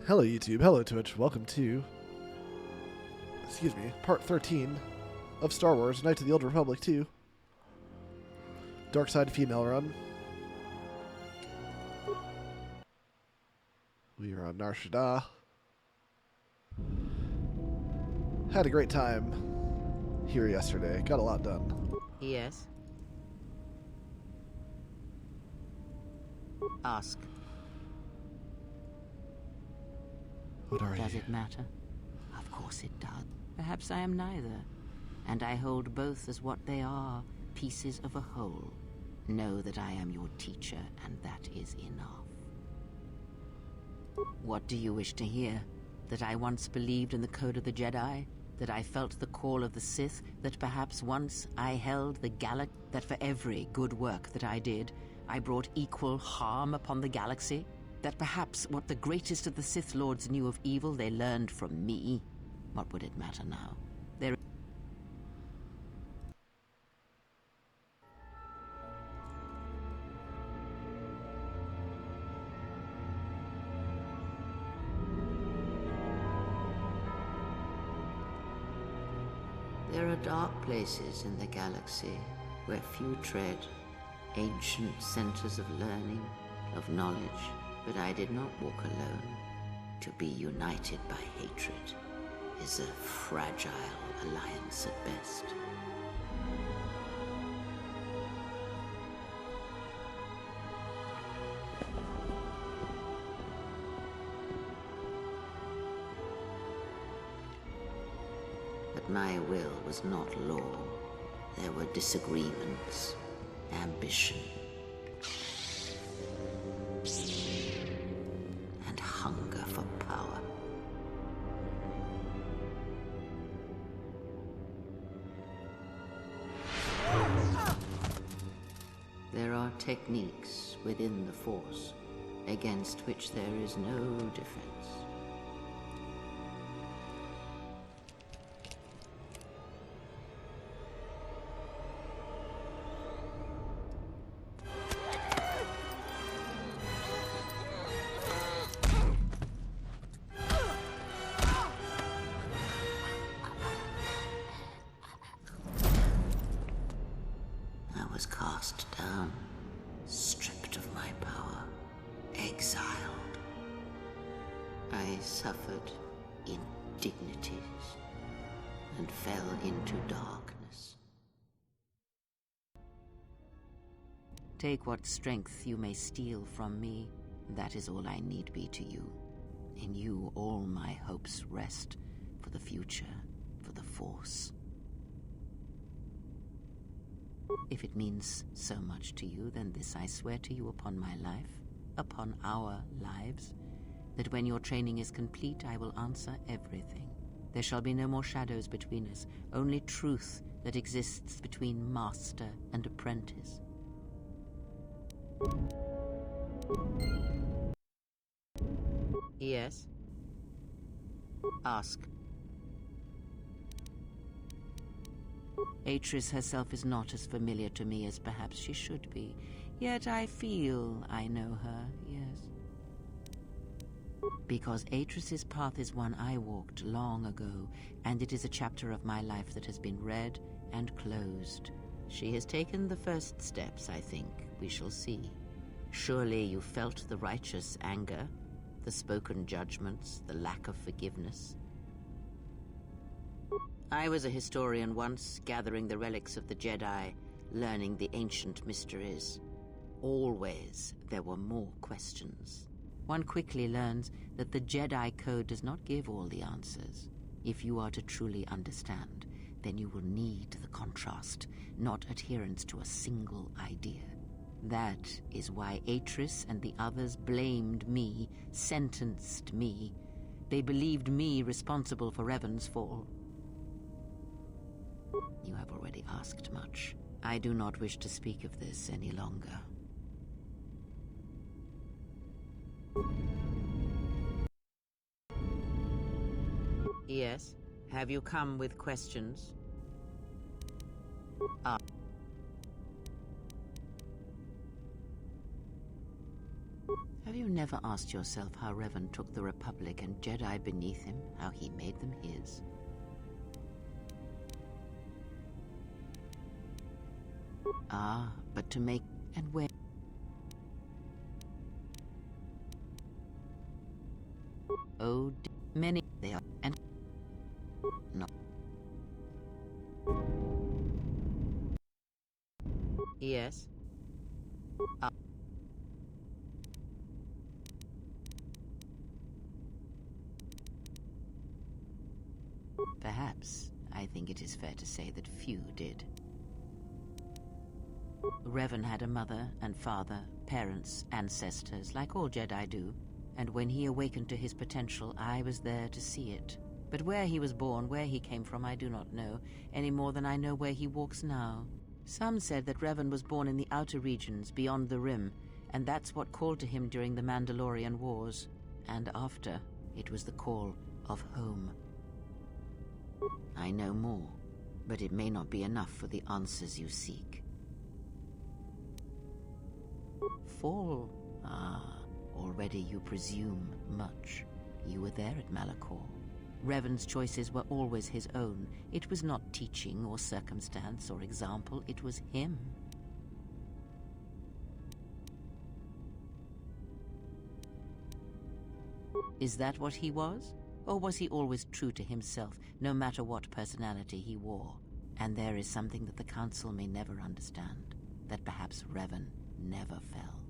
Hello YouTube, hello Twitch, welcome to, part 13 of Star Wars Knights of the Old Republic 2. Dark Side Female Run. We are on Nar Shaddaa. Had a great time here yesterday, got a lot done. Yes? Ask. What are you? Does it matter? Of course it does. Perhaps I am neither. And I hold both as what they are, pieces of a whole. Know that I am your teacher, and that is enough. What do you wish to hear? That I once believed in the code of the Jedi? That I felt the call of the Sith? That perhaps once I held the galaxy? That for every good work that I did, I brought equal harm upon the galaxy? That perhaps what the greatest of the Sith Lords knew of evil they learned from me? What would it matter now? There are dark places in the galaxy where few tread, ancient centers of learning, of knowledge, but I did not walk alone. To be united by hatred is a fragile alliance at best. But my will was not law. There were disagreements, ambition, and hunger for power. There are techniques within the Force against which there is no defense. I was cast down, stripped of my power, exiled. I suffered indignities and fell into darkness. Take what strength you may steal from me. That is all I need be to you. In you all my hopes rest for the future, for the Force. If it means so much to you, then this I swear to you upon my life, upon our lives, that when your training is complete, I will answer everything. There shall be no more shadows between us, only truth that exists between master and apprentice. Yes? Ask. Atris herself is not as familiar to me as perhaps she should be. Yet I feel I know her, yes. Because Atris's path is one I walked long ago, and it is a chapter of my life that has been read and closed. She has taken the first steps, I think. We shall see. Surely you felt the righteous anger, the spoken judgments, the lack of forgiveness. I was a historian once, gathering the relics of the Jedi, learning the ancient mysteries. Always there were more questions. One quickly learns that the Jedi Code does not give all the answers. If you are to truly understand, then you will need the contrast, not adherence to a single idea. That is why Atris and the others blamed me, sentenced me. They believed me responsible for Revan's fall. You have already asked much. I do not wish to speak of this any longer. Yes? Have you come with questions? Have you never asked yourself how Revan took the Republic and Jedi beneath him, how he made them his? Ah, but to make and where? Oh, many they are, and not. Yes. Perhaps I think it is fair to say that few did. Revan had a mother and father, parents, ancestors, like all Jedi do, and when he awakened to his potential, I was there to see it. But where he was born, where he came from, I do not know, any more than I know where he walks now. Some said that Revan was born in the outer regions, beyond the Rim, and that's what called to him during the Mandalorian Wars. And after, it was the call of home. I know more, but it may not be enough for the answers you seek. Fall? Ah, already you presume much. You were there at Malachor. Revan's choices were always his own. It was not teaching or circumstance or example, it was him. Is that what he was? Or was he always true to himself, no matter what personality he wore? And there is something that the Council may never understand, that perhaps Revan never fell.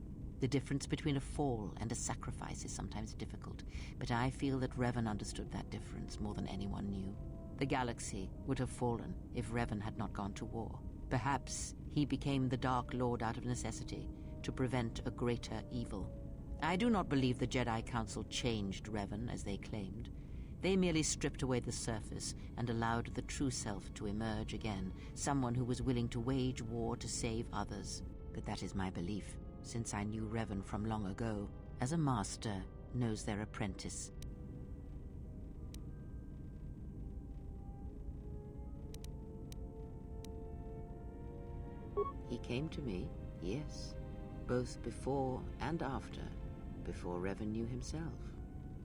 The difference between a fall and a sacrifice is sometimes difficult, but I feel that Revan understood that difference more than anyone knew. The galaxy would have fallen if Revan had not gone to war. Perhaps he became the Dark Lord out of necessity, to prevent a greater evil. I do not believe the Jedi Council changed Revan, as they claimed. They merely stripped away the surface and allowed the true self to emerge again, someone who was willing to wage war to save others. But that is my belief, since I knew Revan from long ago, as a master knows their apprentice. He came to me, yes, both before and after, before Revan knew himself.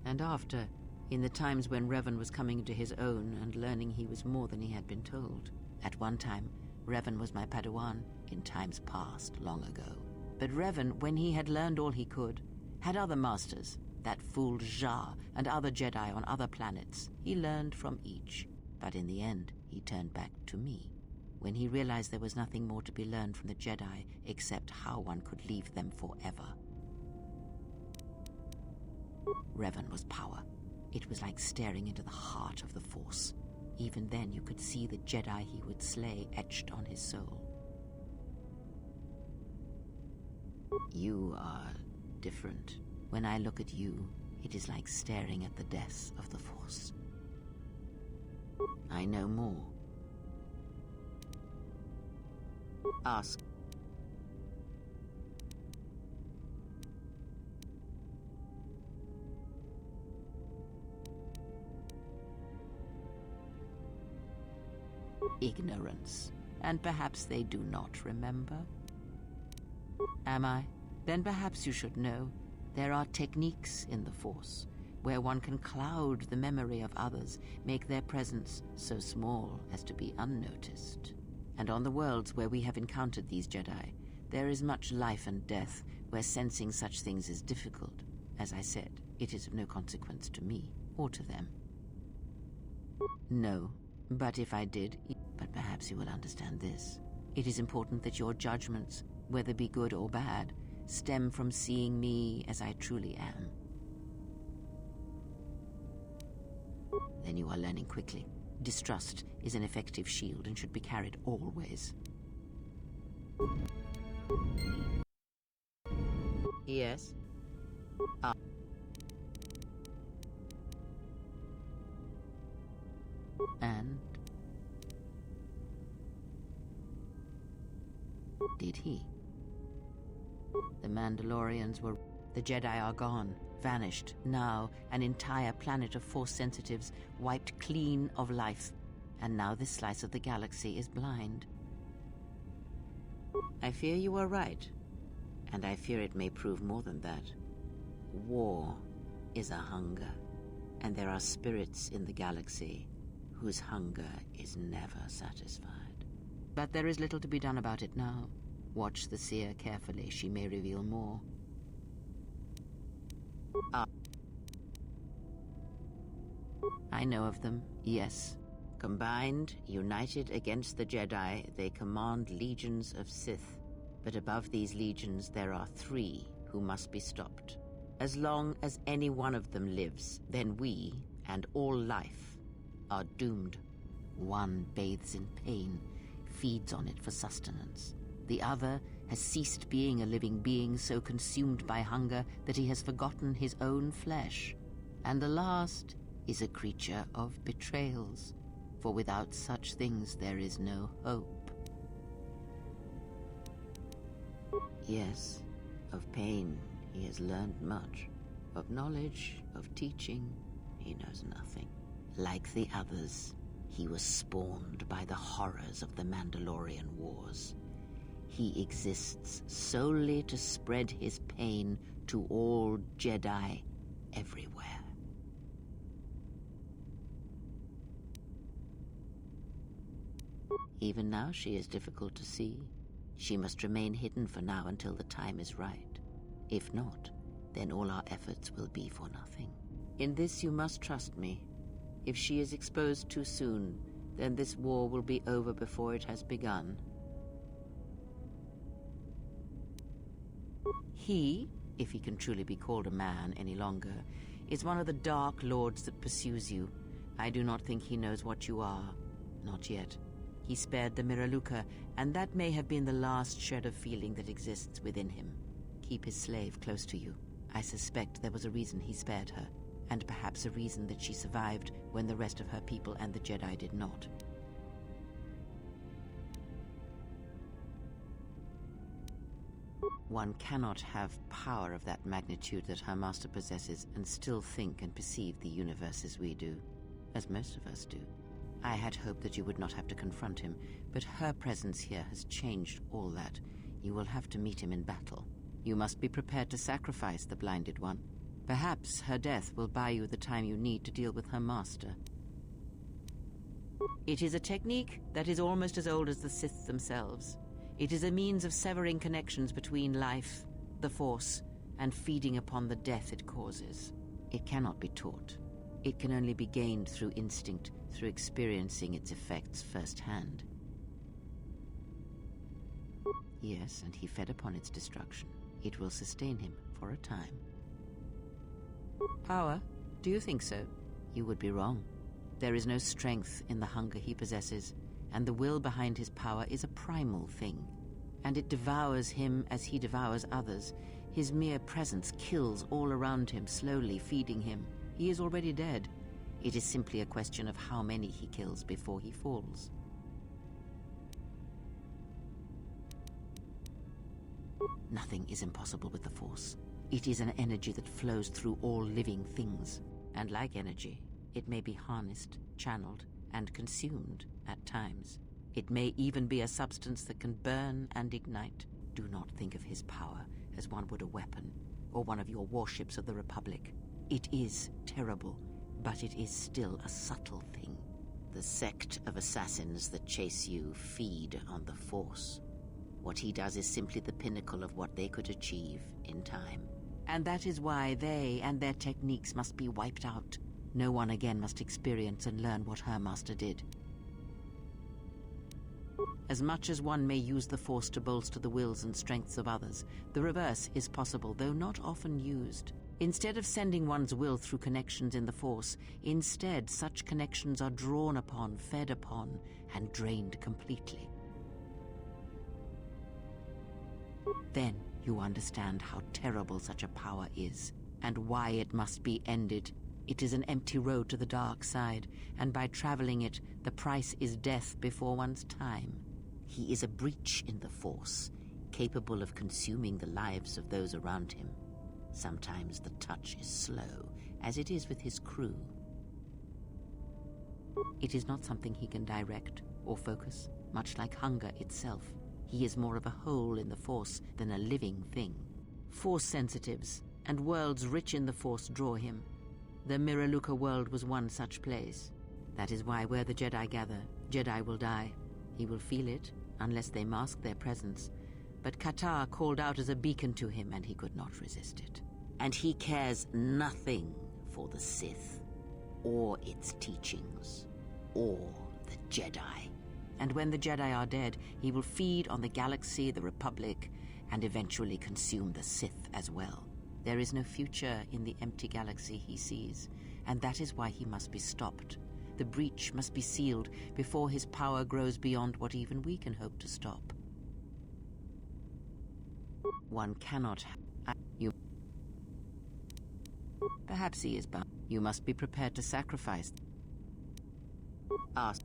And after, in the times when Revan was coming to his own and learning he was more than he had been told. At one time, Revan was my Padawan, in times past, long ago. But Revan, when he had learned all he could, had other masters, that fool Jar and other Jedi on other planets. He learned from each, but in the end, he turned back to me. When he realized there was nothing more to be learned from the Jedi except how one could leave them forever. Revan was power. It was like staring into the heart of the Force. Even then you could see the Jedi he would slay etched on his soul. You are different. When I look at you, it is like staring at the death of the Force. I know more. Ask. Ignorance. And perhaps they do not remember. Am I? Then perhaps you should know. There are techniques in the Force, where one can cloud the memory of others, make their presence so small as to be unnoticed. And on the worlds where we have encountered these Jedi, there is much life and death, where sensing such things is difficult. As I said, it is of no consequence to me, or to them. No, but if I did, but perhaps you will understand this. It is important that your judgments, whether be good or bad, stem from seeing me as I truly am. Then you are learning quickly. Distrust is an effective shield and should be carried always. Yes. And? Did he? The Mandalorians were... The Jedi are gone, vanished. Now, an entire planet of Force sensitives wiped clean of life. And now this slice of the galaxy is blind. I fear you are right. And I fear it may prove more than that. War is a hunger, and there are spirits in the galaxy whose hunger is never satisfied. But there is little to be done about it now. Watch the seer carefully. She may reveal more. I know of them, yes. Combined, united against the Jedi, they command legions of Sith. But above these legions there are 3 who must be stopped. As long as any one of them lives, then we, and all life, are doomed. One bathes in pain, feeds on it for sustenance. The other has ceased being a living being, so consumed by hunger that he has forgotten his own flesh. And the last is a creature of betrayals, for without such things there is no hope. Yes, of pain he has learned much. Of knowledge, of teaching, he knows nothing. Like the others, he was spawned by the horrors of the Mandalorian Wars. He exists solely to spread his pain to all Jedi everywhere. Even now she is difficult to see. She must remain hidden for now until the time is right. If not, then all our efforts will be for nothing. In this you must trust me. If she is exposed too soon, then this war will be over before it has begun. He, if he can truly be called a man any longer, is one of the Dark Lords that pursues you. I do not think he knows what you are. Not yet. He spared the Miraluka, and that may have been the last shred of feeling that exists within him. Keep his slave close to you. I suspect there was a reason he spared her, and perhaps a reason that she survived when the rest of her people and the Jedi did not. One cannot have power of that magnitude that her master possesses and still think and perceive the universe as we do, as most of us do. I had hoped that you would not have to confront him, but her presence here has changed all that. You will have to meet him in battle. You must be prepared to sacrifice the Blinded One. Perhaps her death will buy you the time you need to deal with her master. It is a technique that is almost as old as the Sith themselves. It is a means of severing connections between life, the Force, and feeding upon the death it causes. It cannot be taught. It can only be gained through instinct, through experiencing its effects firsthand. Yes, and he fed upon its destruction. It will sustain him for a time. Power? Do you think so? You would be wrong. There is no strength in the hunger he possesses, and the will behind his power is a primal thing. And it devours him as he devours others. His mere presence kills all around him, slowly feeding him. He is already dead. It is simply a question of how many he kills before he falls. Nothing is impossible with the Force. It is an energy that flows through all living things. And like energy, it may be harnessed, channeled, and consumed at times. It may even be a substance that can burn and ignite. Do not think of his power as one would a weapon, or one of your warships of the Republic. It is terrible, but it is still a subtle thing. The sect of assassins that chase you feed on the Force. What he does is simply the pinnacle of what they could achieve in time. And that is why they and their techniques must be wiped out. No one again must experience and learn what her master did. As much as one may use the Force to bolster the wills and strengths of others, the reverse is possible, though not often used. Instead of sending one's will through connections in the Force, instead such connections are drawn upon, fed upon, and drained completely. Then you understand how terrible such a power is, and why it must be ended. It is an empty road to the dark side, and by traveling it, the price is death before one's time. He is a breach in the Force, capable of consuming the lives of those around him. Sometimes the touch is slow, as it is with his crew. It is not something he can direct or focus, much like hunger itself. He is more of a hole in the Force than a living thing. Force sensitives, and worlds rich in the Force draw him. The Miraluka world was one such place. That is why where the Jedi gather, Jedi will die. He will feel it, unless they mask their presence. But KotOR called out as a beacon to him, and he could not resist it. And he cares nothing for the Sith, or its teachings, or the Jedi. And when the Jedi are dead, he will feed on the galaxy, the Republic, and eventually consume the Sith as well. There is no future in the empty galaxy he sees, and that is why he must be stopped. The breach must be sealed before his power grows beyond what even we can hope to stop. One cannot... You... Perhaps he is bound. You must be prepared to sacrifice. Ask.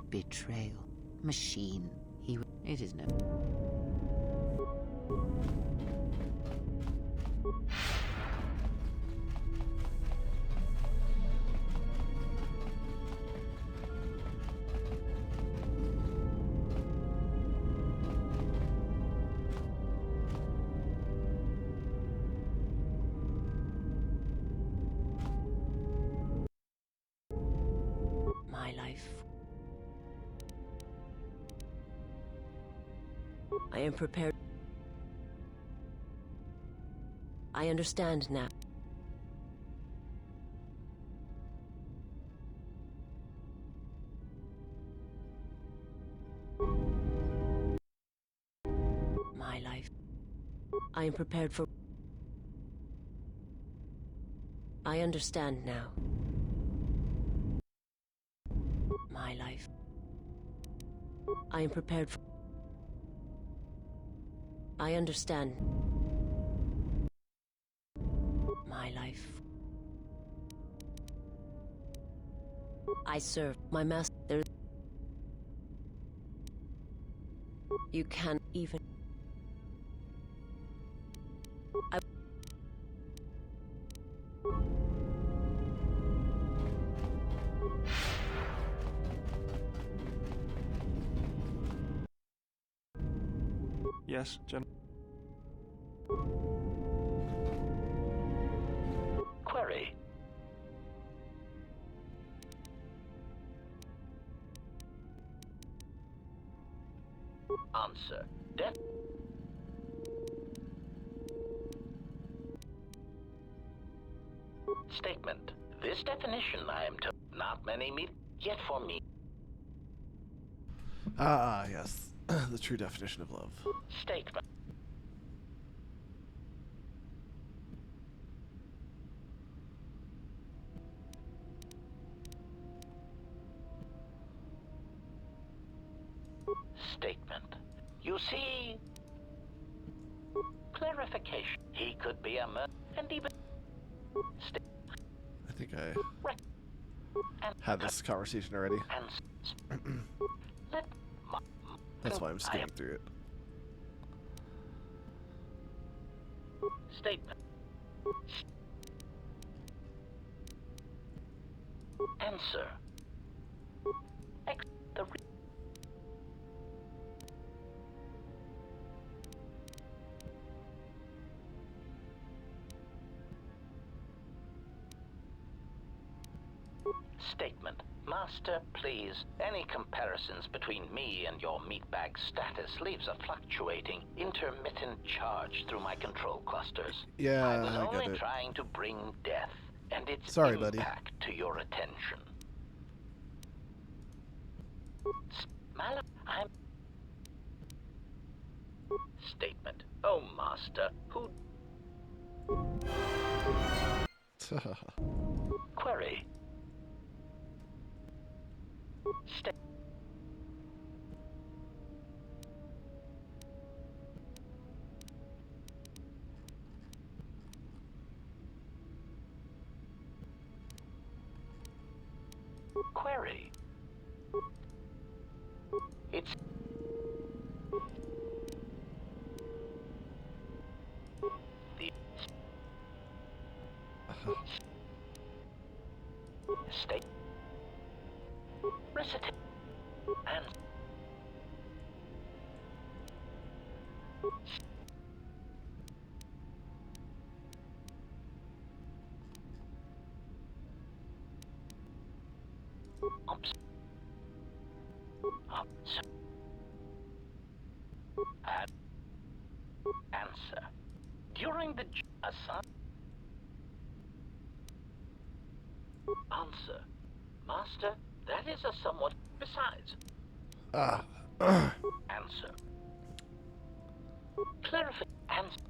Betrayal. Machine. It is no... My life. I am prepared. I understand now. My life. I am prepared for... I understand now. My life. I am prepared for... I understand. My life. I serve my master. You can't even... Yes, Gen. Query. Answer. Statement. This definition, I am told, not many meet, yet for me. Ah, yes. The true definition of love. Statement. Statement. You see... Clarification. He could be a murderer, and even... I think I had this conversation already. That's why I'm skimming through it. Statement. Answer. The Statement. Master, please. Any comparisons between me and your meatbag status leaves a fluctuating, intermittent charge through my control clusters. Yeah, I was I got only it. trying to bring death and its Sorry, impact buddy. to your attention. I'm... Statement. Oh, Master, who... Query. Query. It's... The... State... Recitation... And... Oops. So, answer. During the answer. Master, that is a somewhat... Besides. Answer. Clarify. Answer.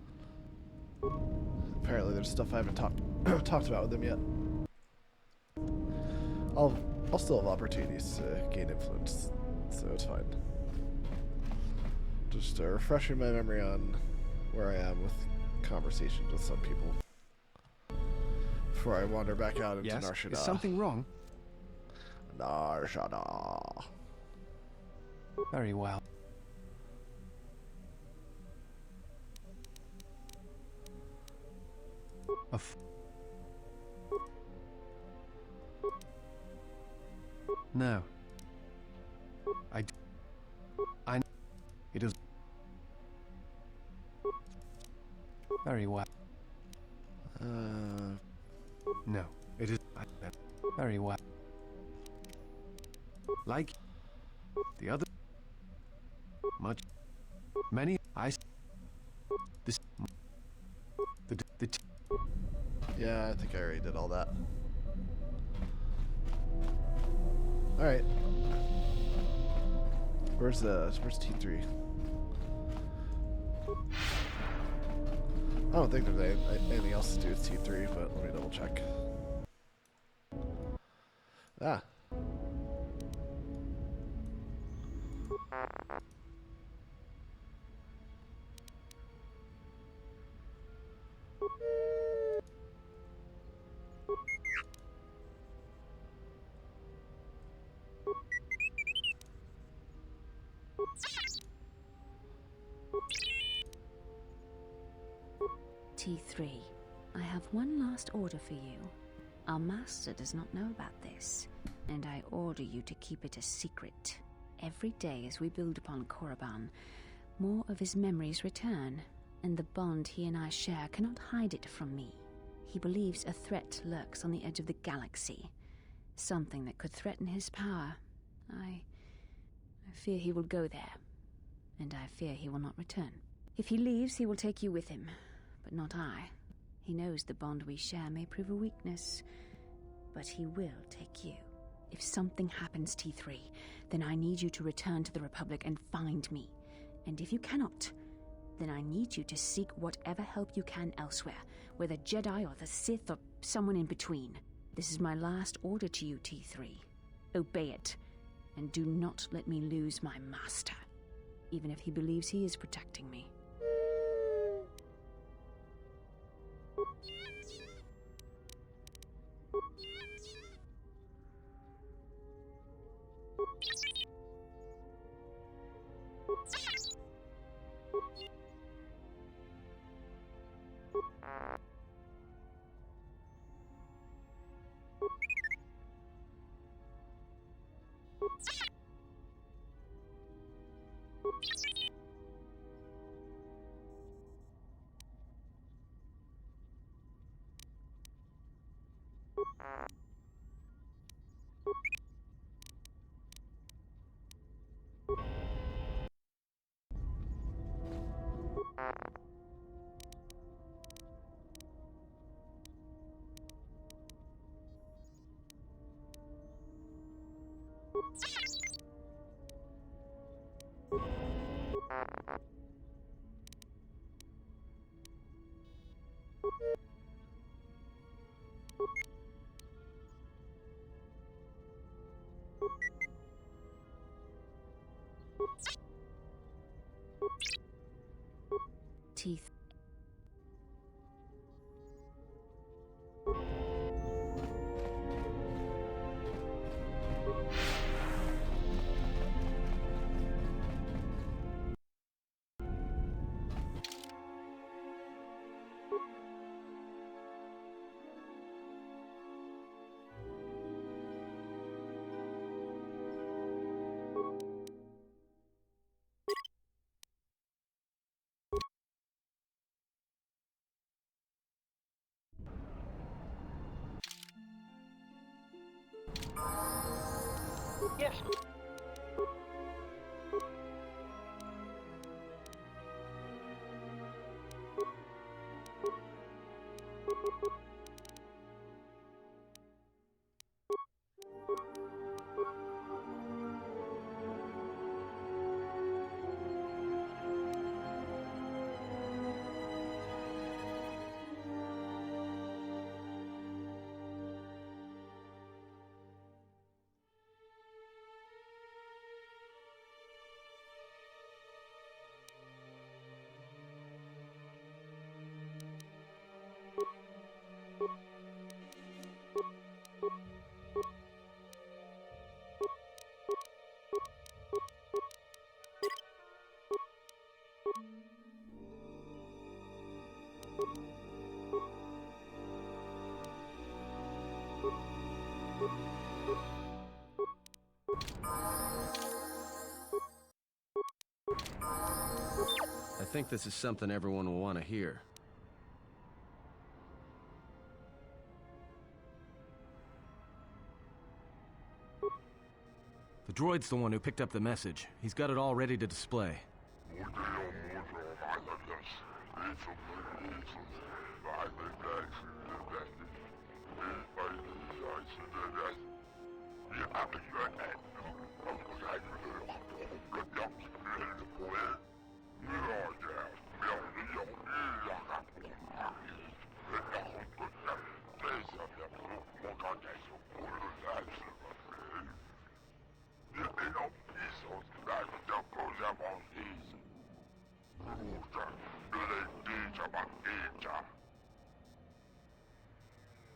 Apparently there's stuff I haven't talked about with them yet. I'll still have opportunities to gain influence, so it's fine. Just refreshing my memory on where I am with conversations with some people before I wander back out into Narshada. Is something wrong? Narshada. Very well. No. It is very well. No, it is very well. Like the other, many. This, the. Yeah, I think I already did all that. All right. Where's T3? I don't think there's anything else to do with T3, but let me double check. Ah. T3, I have one last order for you. Our master does not know about this, and I order you to keep it a secret. Every day as we build upon Korriban, more of his memories return, and the bond he and I share cannot hide it from me. He believes a threat lurks on the edge of the galaxy, something that could threaten his power. I fear he will go there, and I fear he will not return. If he leaves, he will take you with him. But not I. He knows the bond we share may prove a weakness, but he will take you. If something happens, T3, then I need you to return to the Republic and find me. And if you cannot, then I need you to seek whatever help you can elsewhere, whether Jedi or the Sith or someone in between. This is my last order to you, T3. Obey it, and do not let me lose my master, even if he believes he is protecting me. Teeth. Yes. I think this is something everyone will want to hear. The droid's the one who picked up the message. He's got it all ready to display.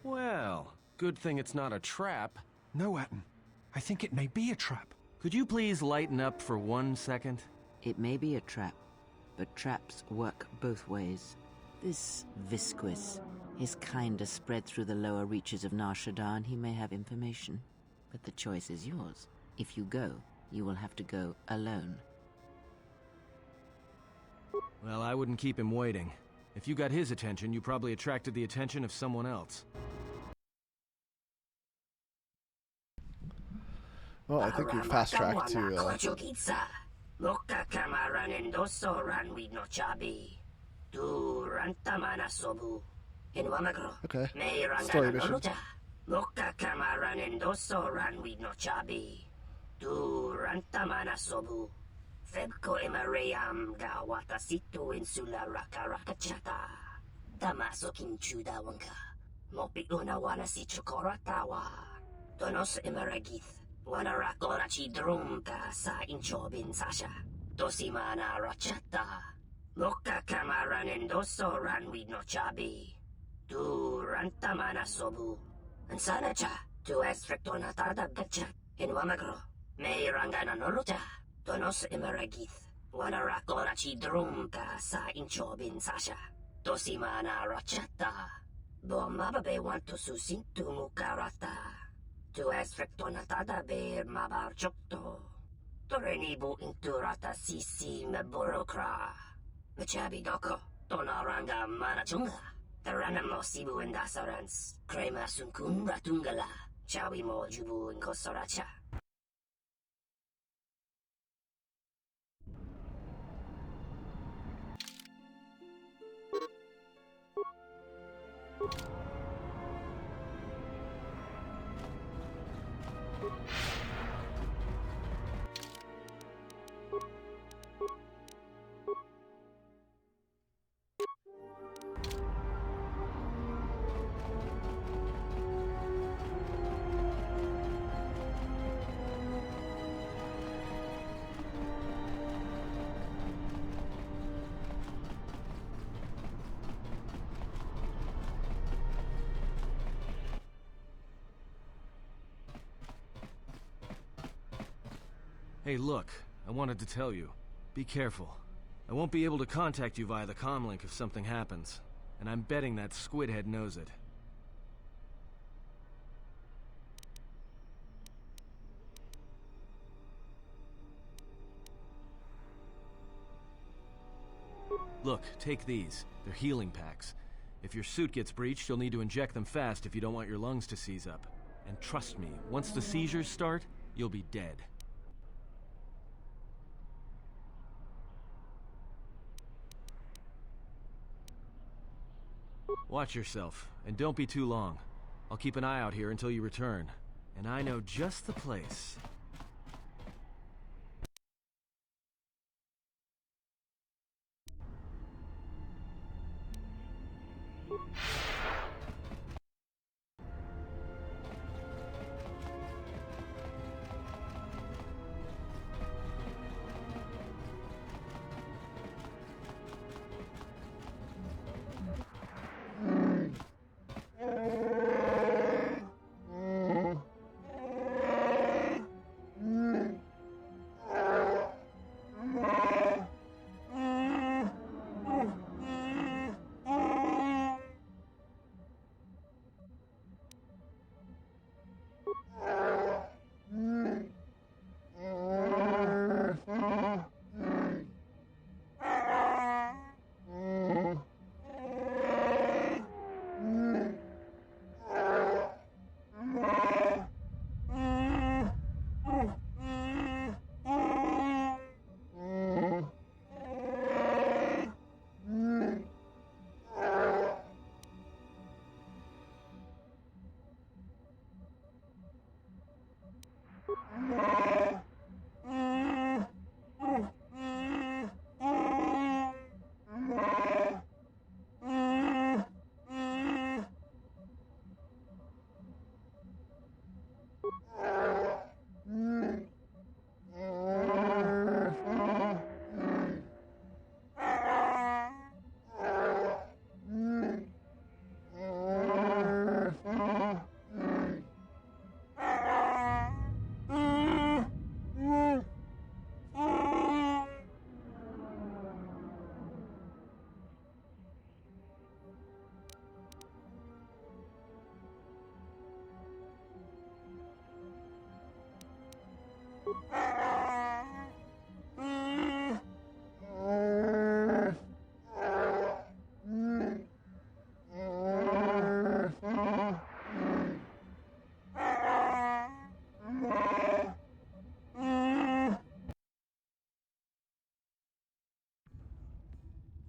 Well, good thing it's not a trap. No, Atten. I think it may be a trap. Could you please lighten up for 1 second? It may be a trap, but traps work both ways. This Visquis, his kind are spread through the lower reaches of Nar Shaddaa, and he may have information. But the choice is yours. If you go, you will have to go alone. Well, I wouldn't keep him waiting. If you got his attention, you probably attracted the attention of someone else. Well, I think you fast-tracked to, okay. Story mission. Febko Emariam ga watasitu insula rakarakachata. Tamaso kinchuda wanka. Mopi una wana si chokoratawa. Donos emaragith. Wana rakora chi drumka sa inchobin sasha. Dosimana rachata. Moka kamaran endoso ranwi no chabi. Tu rantamana sobu. Ansana cha. Tu estrictona tada gacha. In wamagro. May rangana norucha. Donos emaragith. Wana rakora chi drumka sa inchobin sasha. Dosimana rachata. Bomababe wanto susintu mukarata. Tu estrictona tada be mabar chokto. Torenibu inturata sisi me burokra. Machabi doko. Tonaranga manachunga. Taranamo sibu indasarans. Krema sunkun ratungala. Chawi mo jubu inkosoracha. Hey, look, I wanted to tell you. Be careful. I won't be able to contact you via the comlink if something happens. And I'm betting that Squidhead knows it. Look, take these. They're healing packs. If your suit gets breached, you'll need to inject them fast if you don't want your lungs to seize up. And trust me, once the seizures start, you'll be dead. Watch yourself, and don't be too long. I'll keep an eye out here until you return. And I know just the place.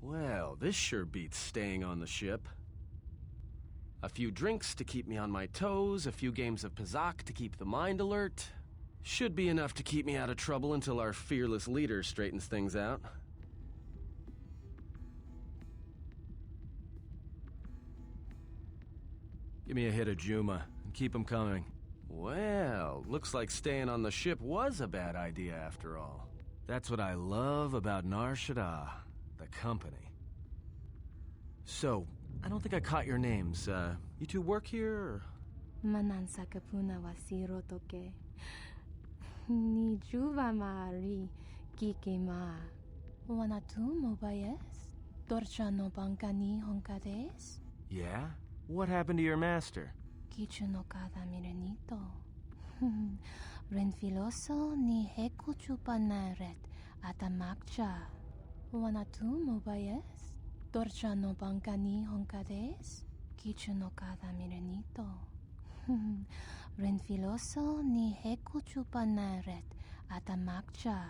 Well, this sure beats staying on the ship. A few drinks to keep me on my toes, a few games of Pazak to keep the mind alert. Should be enough to keep me out of trouble until our fearless leader straightens things out. Give me a hit of Juma, and keep 'em coming. Well, looks like staying on the ship was a bad idea after all. That's what I love about Nar Shaddaa, the company. So, I don't think I caught your names. You two work here, or? Manansa kapuna wasiro toke. Ni juva maari kike ma. Wana tu mobayes? Dorcha no banka ni honkades? Yeah? What happened to your master? Kichu no kada mirenito. Renfiloso ni heku chupa naret atamakcha. Wana tu mobayes? Dorcha no banka ni honkades? Kichu no kada mirenito. Renfiloso ni heku chupa naret atamakcha.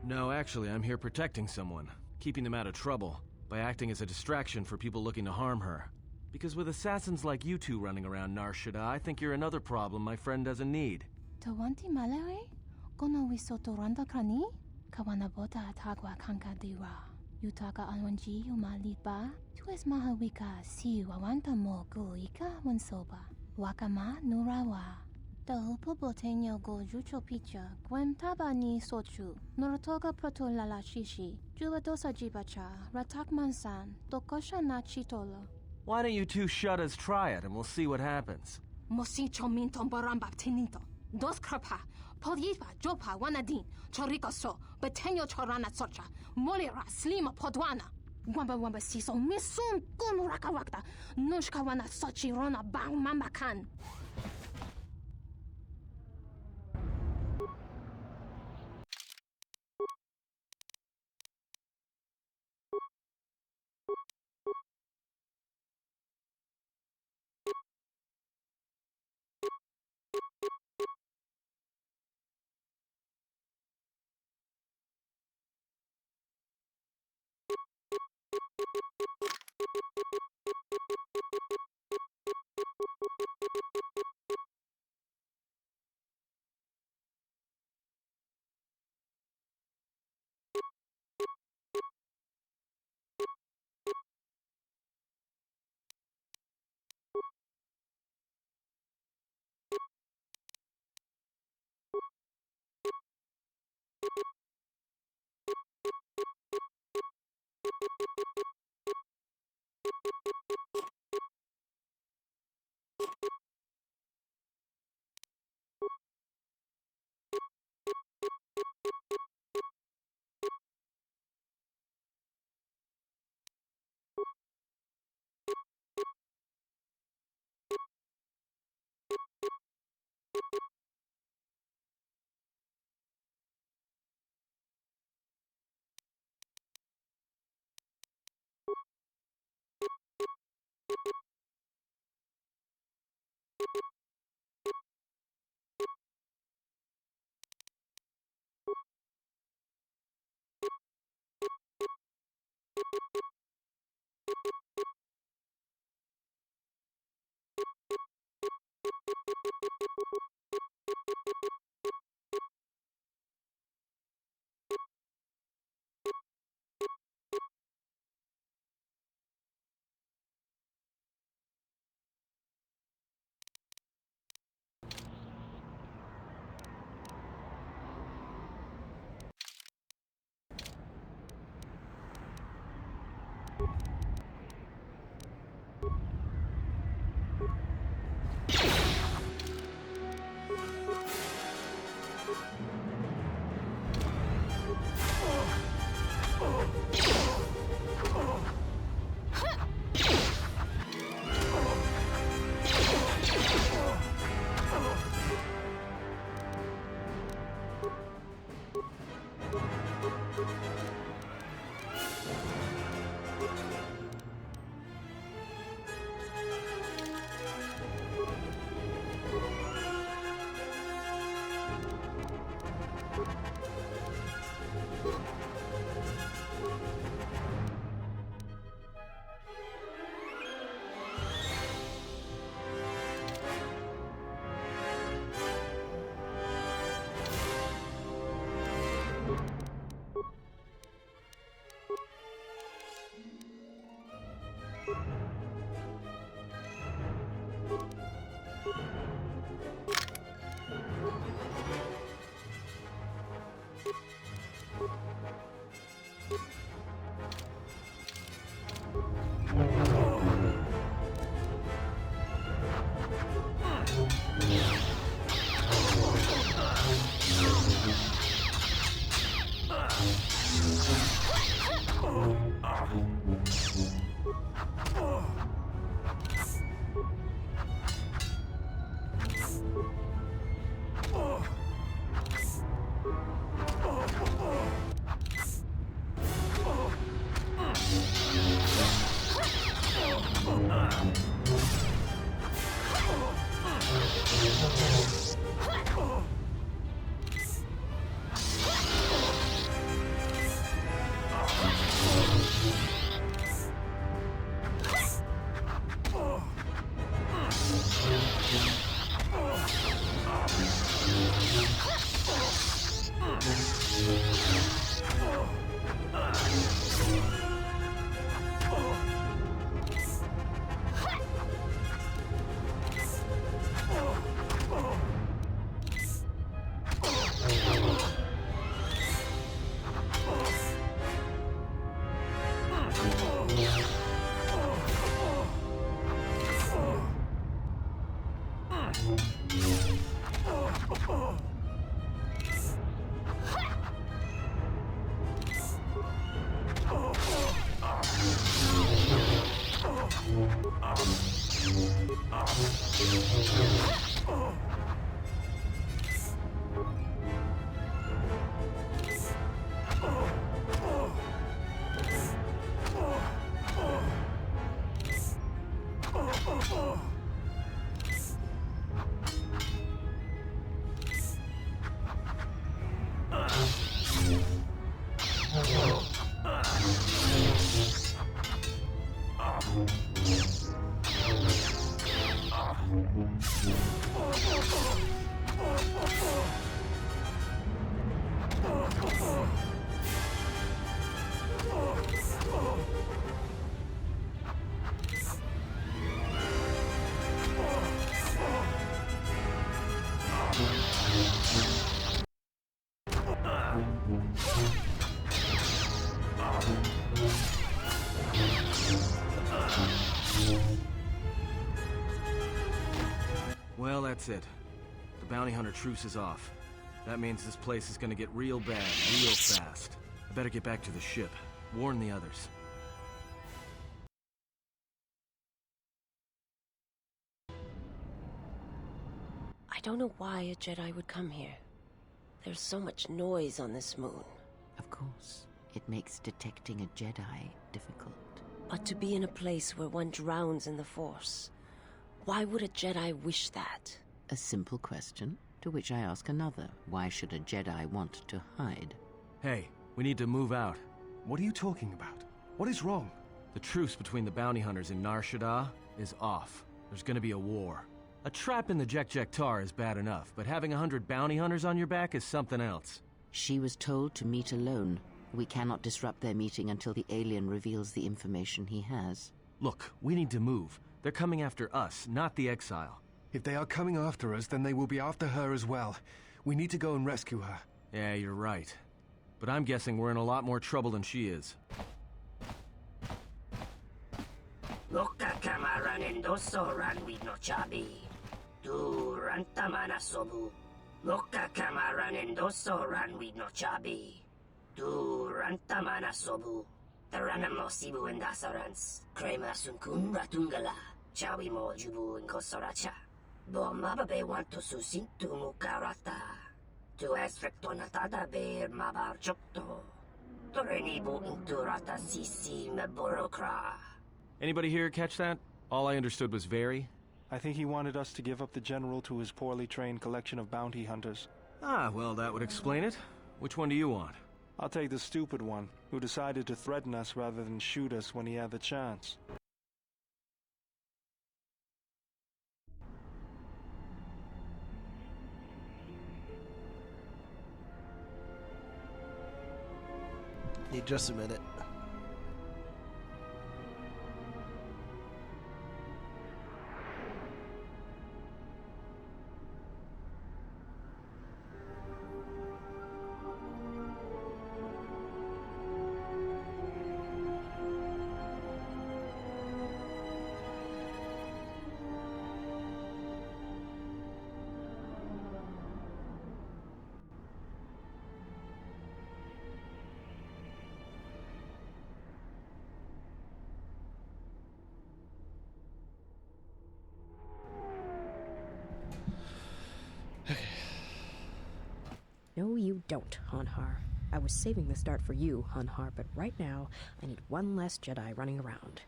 No, actually, I'm here protecting someone, keeping them out of trouble, by acting as a distraction for people looking to harm her. Because with assassins like you two running around Nar Shaddaa, I think you're another problem my friend doesn't need. Tawanti malawe? Kono wisoto randa krani? Kawana bota atagwa kanka diwa. Yutaka alwanji umalipa? Tu es mahawika si wawanta mo guika wansoba. Wakama nurawa. Tahupo boteño go jucho picha. Gwen taba ni sochu. Norotoga proto lala shishi. Juba dosa jibacha. Ratak mansan. Tokosha na chitolo. Why don't you two shuttas try it and we'll see what happens? Mosicho minton baramba tinito. Dos krapa. Podyipa jopa wanadin. Choriko so. Beteño chorana socha. Molira slima podwana. Wamba siso misum kun rakawakta. Nushka wana sochi rona bang mamakan. That's it. The bounty hunter truce is off. That means this place is gonna get real bad, real fast. I better get back to the ship. Warn the others. I don't know why a Jedi would come here. There's so much noise on this moon. Of course, it makes detecting a Jedi difficult. But to be in a place where one drowns in the Force, why would a Jedi wish that? A simple question, to which I ask another. Why should a Jedi want to hide? Hey, we need to move out. What are you talking about? What is wrong? The truce between the bounty hunters in Nar Shaddaa is off. There's gonna be a war. A trap in the Jek-Jek-Tar is bad enough, but having 100 bounty hunters on your back is something else. She was told to meet alone. We cannot disrupt their meeting until the alien reveals the information he has. Look, we need to move. They're coming after us, not the exile. If they are coming after us, then they will be after her as well. We need to go and rescue her. Yeah, you're right. But I'm guessing we're in a lot more trouble than she is. Loka kamaranen dosoran we no chabi. Durantamana sobu. Loka kamaranen dosoran we no chabi. Durantamana sobu. Taranamo sibu and dasarans. Krema sunkun ratungala. Chawi mo jubu in kosoracha. Bo mababe want to susintu mukarata. Tu es rectonatada bear mabar chokto. Torenibu inturata sisi meborokra. Anybody here catch that? All I understood was very. I think he wanted us to give up the General to his poorly trained collection of bounty hunters. Ah, well, that would explain it. Which one do you want? I'll take the stupid one, who decided to threaten us rather than shoot us when he had the chance. Need just a minute. No, you don't, Hanhar. I was saving the start for you, Hanhar, but right now, I need one less Jedi running around.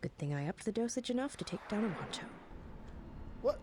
Good thing I upped the dosage enough to take down a Wanto. What?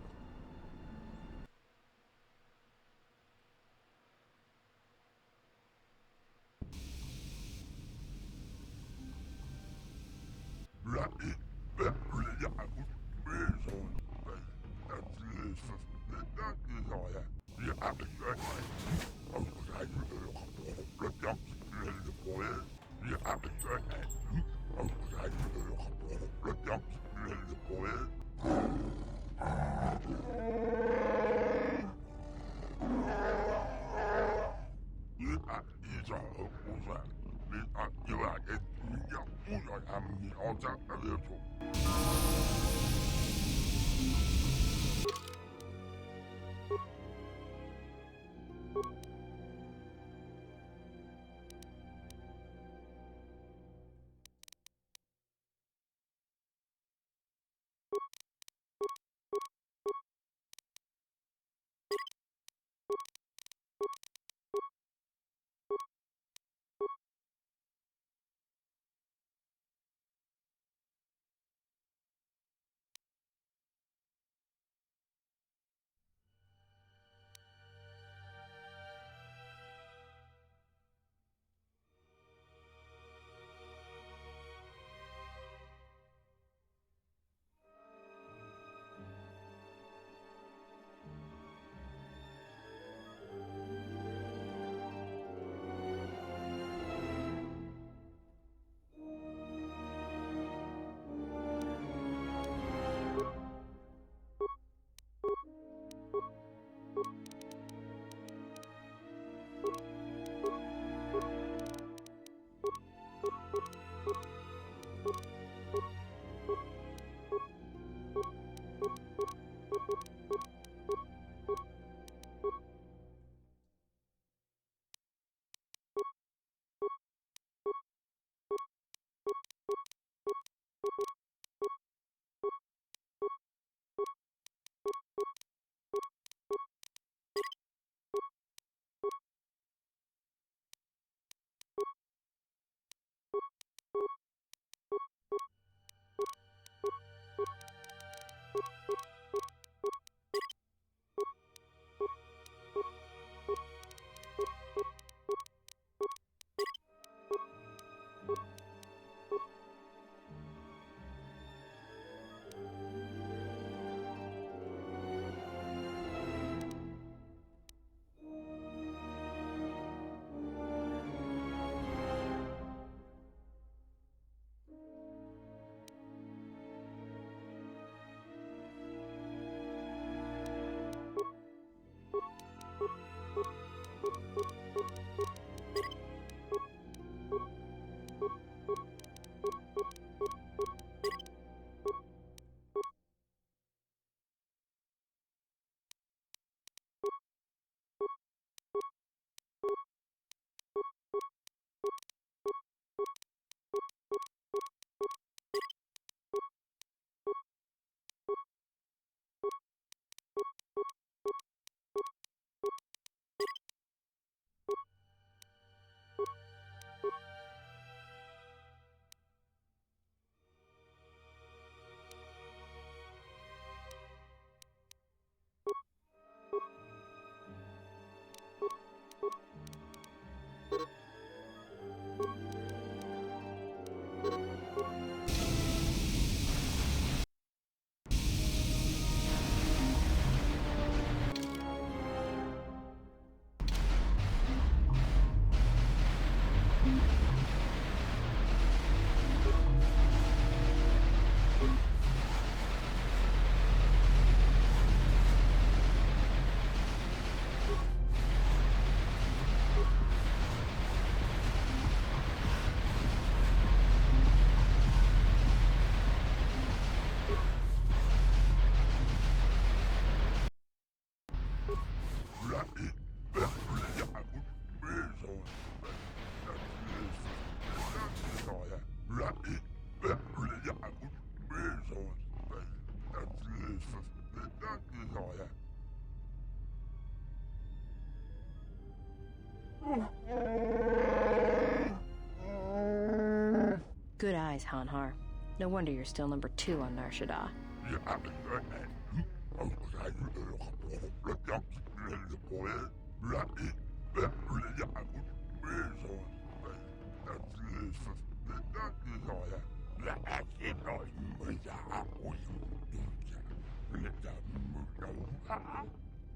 Good eyes, Hanhar. No wonder you're still number 2 on Nar Shaddaa.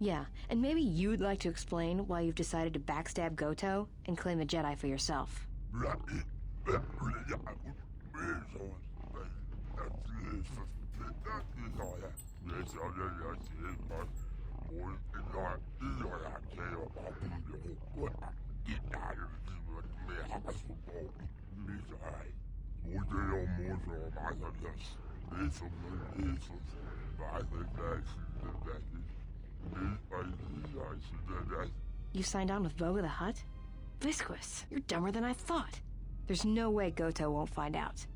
Yeah, and maybe you'd like to explain why you've decided to backstab Goto and claim the Jedi for yourself. You signed on with Voga the Hutt? Visquis, you're dumber than I thought. There's no way Goto won't find out.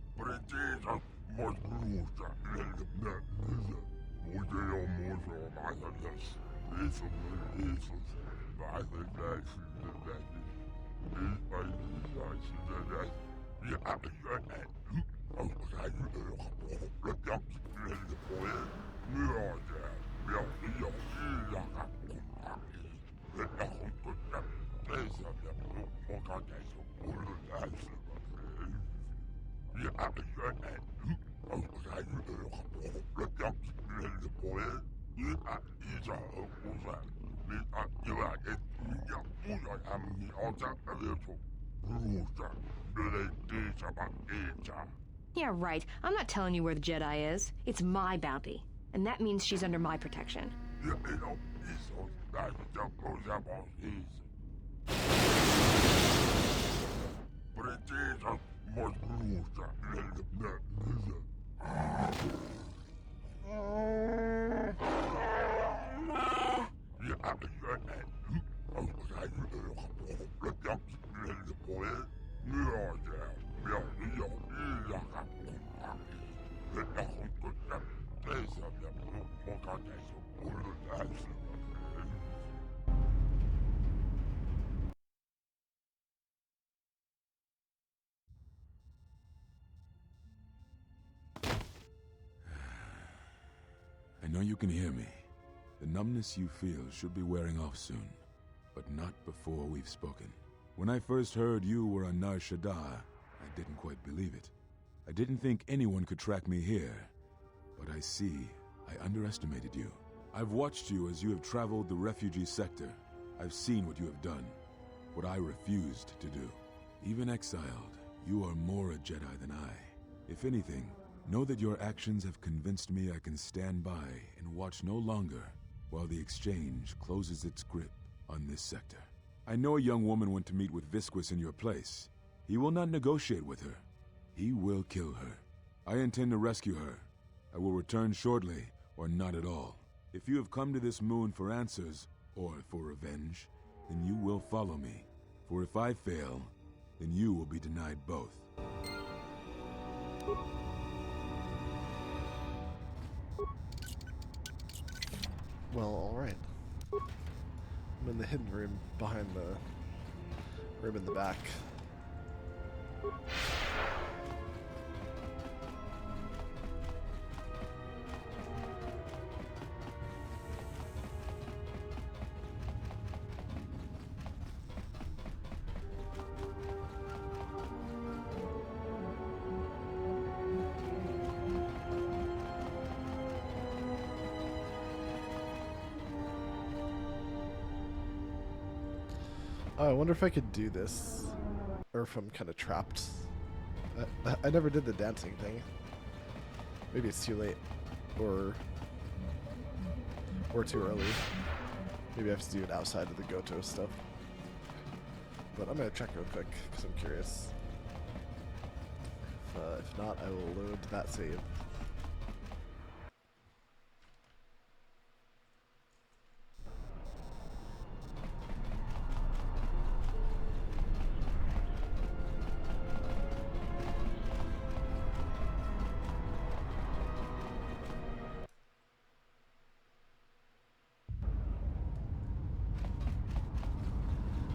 Yeah, right. I'm not telling you where the Jedi is. It's my bounty. And that means she's under my protection. I know you can hear me. The numbness you feel should be wearing off soon, but not before we've spoken. When I first heard you were on Nar Shaddaa, I didn't quite believe it. I didn't think anyone could track me here, but I see I underestimated you. I've watched you as you have traveled the refugee sector. I've seen what you have done, what I refused to do. Even exiled, you are more a Jedi than I. If anything, know that your actions have convinced me I can stand by and watch no longer while the Exchange closes its grip on this sector. I know a young woman went to meet with Visquis in your place. He will not negotiate with her. He will kill her. I intend to rescue her. I will return shortly, or not at all. If you have come to this moon for answers, or for revenge, then you will follow me. For if I fail, then you will be denied both. Well, alright. I'm in the hidden room behind the room in the back. Oh, I wonder if I could do this, or if I'm kind of trapped. I never did the dancing thing. Maybe it's too late, or too early. Maybe I have to do it outside of the Goto stuff. But I'm gonna check real quick because I'm curious. If not, I will load that save.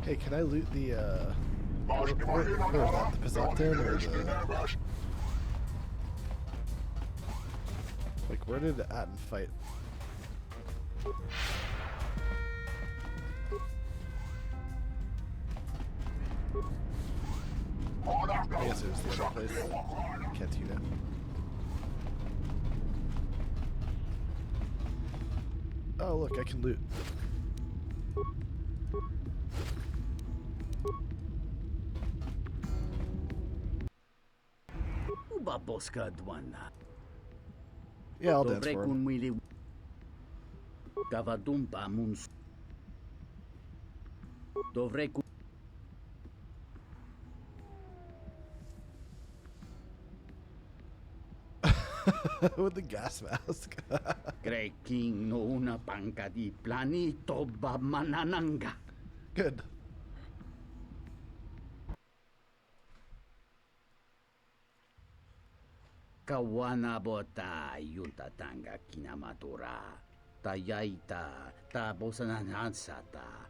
Hey, can I loot the, where is that? The Pizakton or the... Like, where did Atten fight? I guess it was the other place. Cantina. Oh, look, I can loot. Yeah, I'll dance for him. With the gas mask. Creking no una panca di planito manananga. Good. Kawana bota yunta tanga kinamatura. Tayaita ta bosananansata.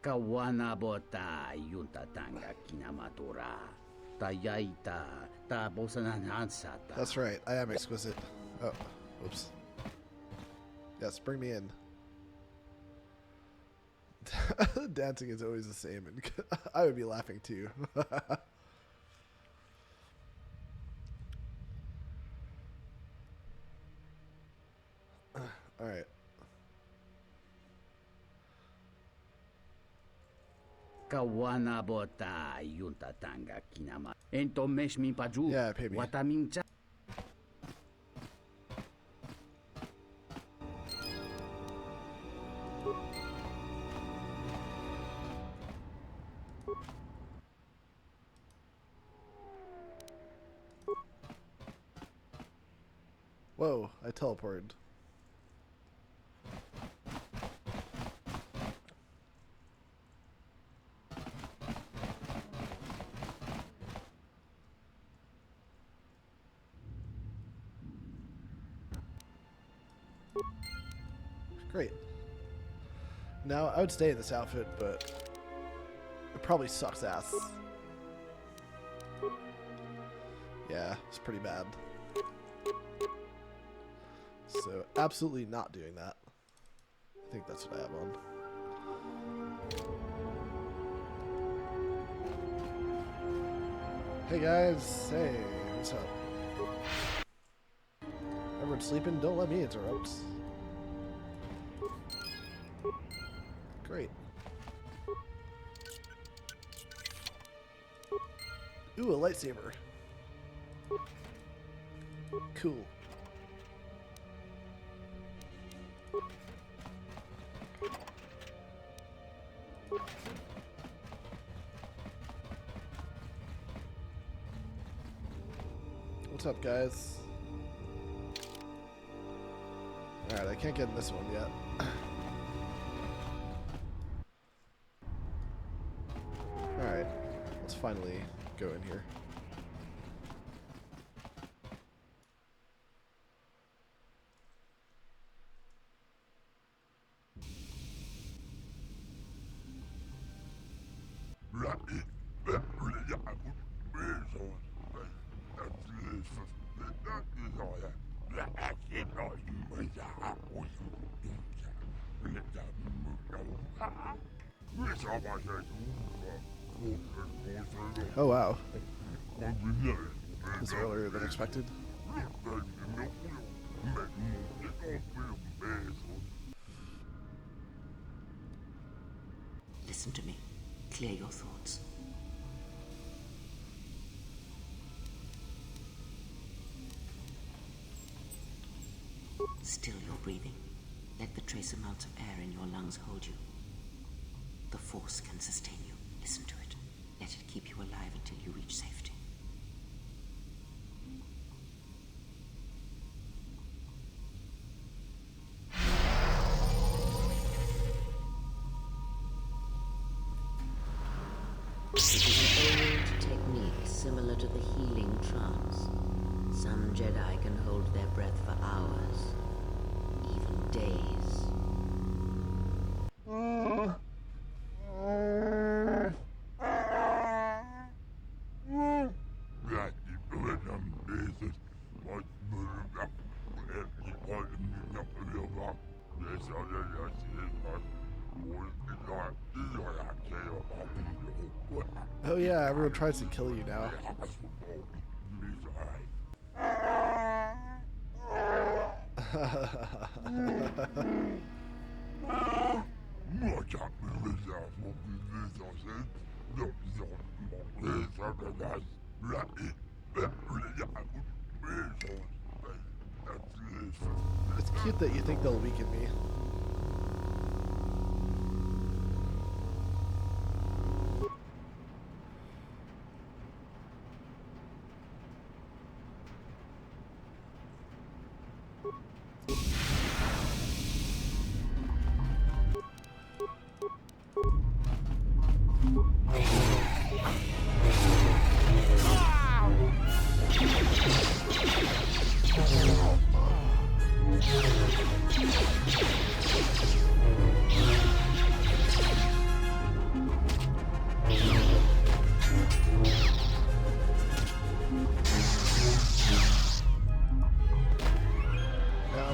Kawana bota yunta tanga kinamatura. Tayaita ta bosananansata. That's right, I am exquisite. Oh, whoops. Yes, bring me in. Dancing is always the same, and I would be laughing too. Alright. Kawana bota yunta tanga kinama. Ento mesh min paju. Yeah, pay me. Watamincha. Whoa, I teleported. Great. Now, I would stay in this outfit, but it probably sucks ass. Yeah, it's pretty bad. So, absolutely not doing that. I think that's what I have on. Hey guys, hey, what's up? Everyone's sleeping, don't let me interrupt. Great. Ooh, a lightsaber. Cool. What's up, guys? Alright, I can't get in this one yet. Alright, let's finally go in here. Oh wow. This is earlier than expected. Listen to me. Clear your thoughts. Still your breathing. Let the trace amounts of air in your lungs hold you. The force can sustain you. Listen to it. Let it keep you alive until you reach safety. It is an old technique, similar to the healing trance. Some Jedi can hold their breath for hours, even days. Oh yeah, everyone tries to kill you now. It's cute that you think they'll weaken me.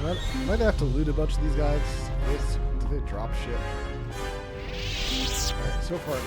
I might have to loot a bunch of these guys. Do they drop shit? Alright, so far no.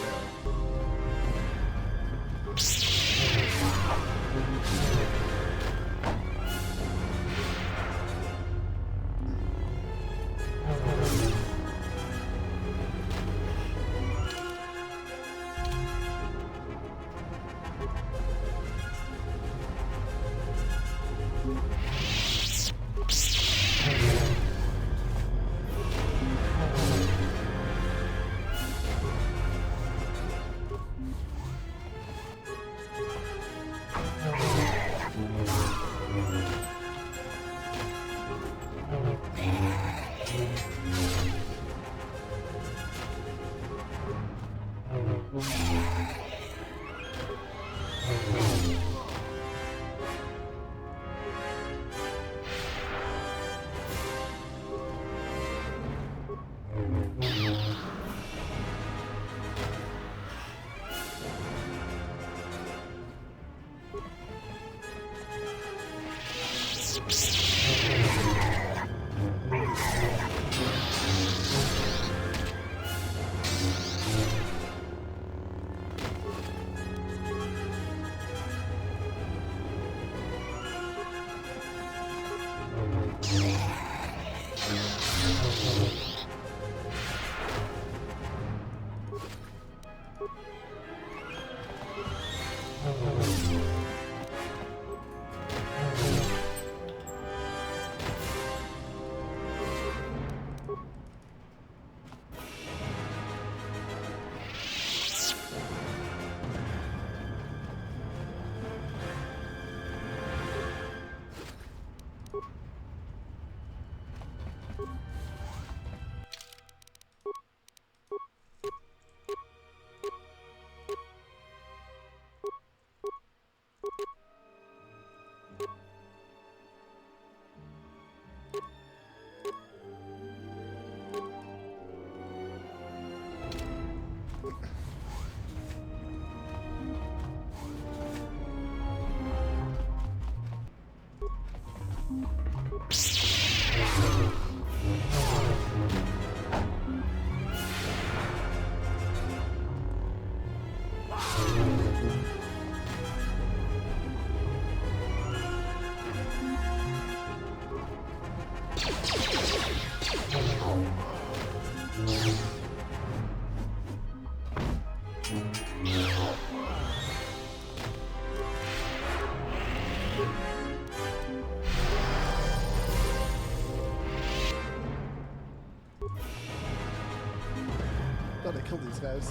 Thought I killed these guys.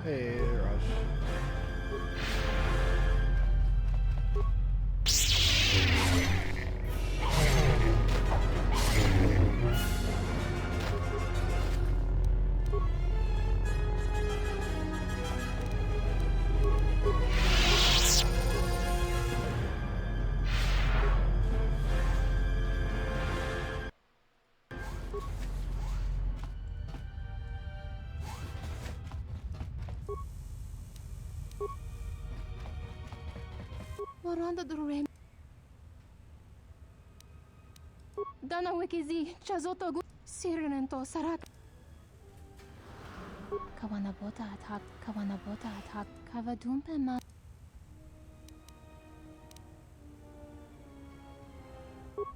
Hey, Raj. Waranda the rain. Dana wikizi chazoto gu sirenento sarak. Kawanabota attack kavadumpe ma.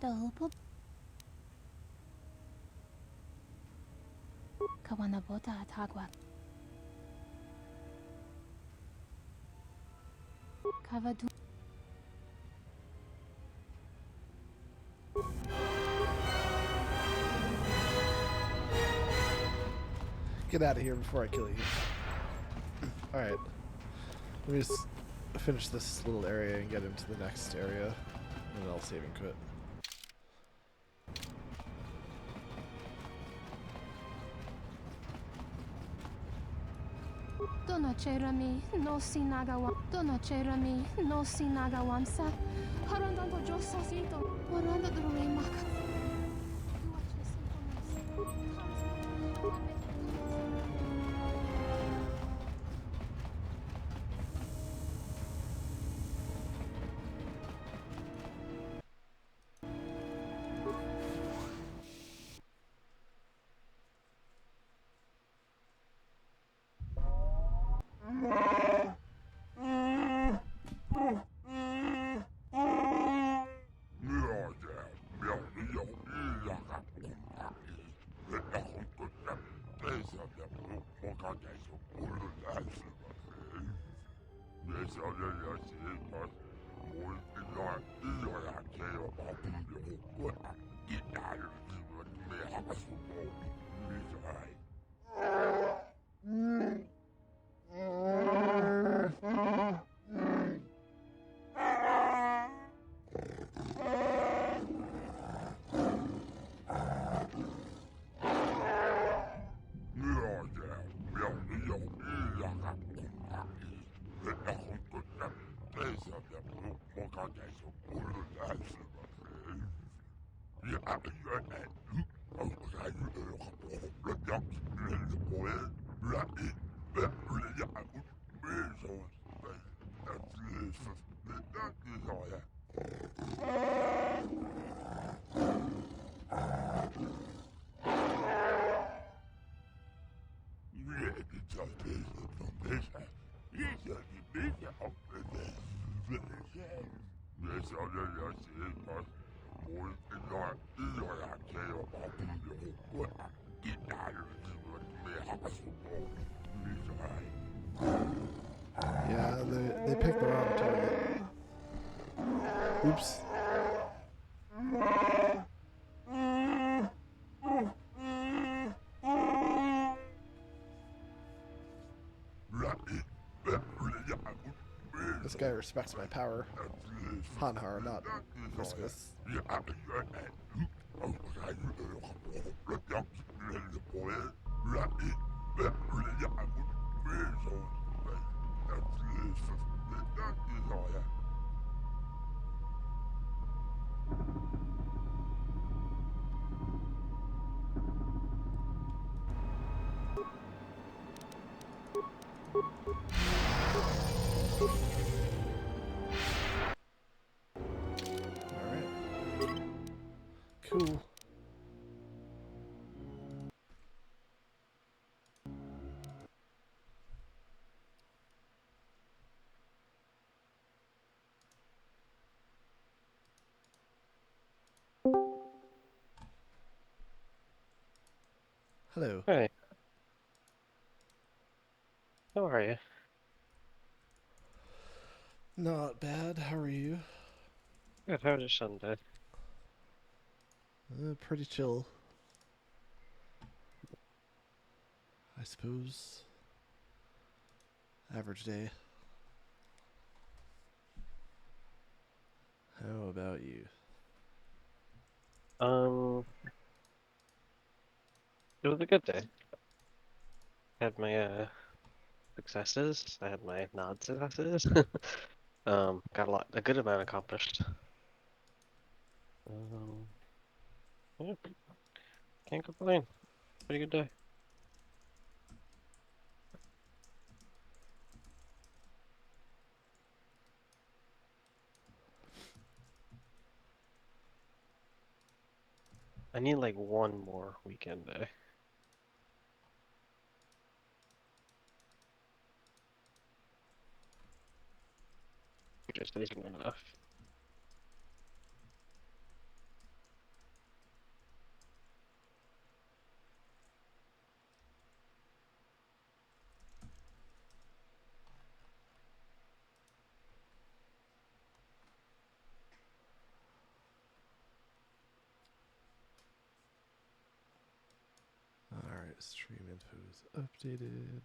Dahupo. Kawanabota attack wa. Kavadum. Get out of here before I kill you. Alright. Let me just finish this little area and get into the next area. And then I'll save and quit. Donocherami no sinagawamsa. Harandanto josasito. Waranda drome maka. Yeah, they picked the wrong target. Oops. This guy respects my power. Hanhar, not Viscous. Alright. Cool. Hello. Hey. How are you? Not bad. How are you? Good. How was your Sunday? Pretty chill, I suppose. Average day. How about you? It was a good day. Had my successes. I had my non-successes. Got a good amount accomplished. Yeah, can't complain. Pretty good day. I need like one more weekend day. Just isn't enough. Alright, stream info is updated.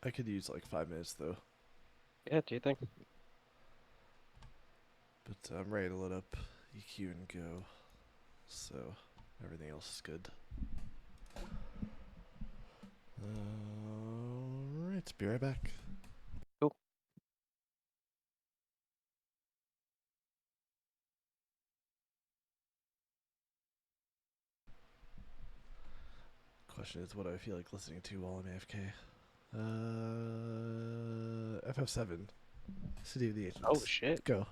I could use like 5 minutes though. Yeah, do you think? But I'm ready to load up EQ and go. So everything else is good. Alright, be right back. Cool. Question is, what do I feel like listening to while I'm AFK? FF7. City of the Agents. Oh shit. Go.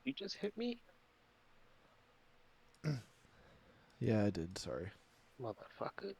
You just hit me? Yeah, I did. Sorry. Motherfucker.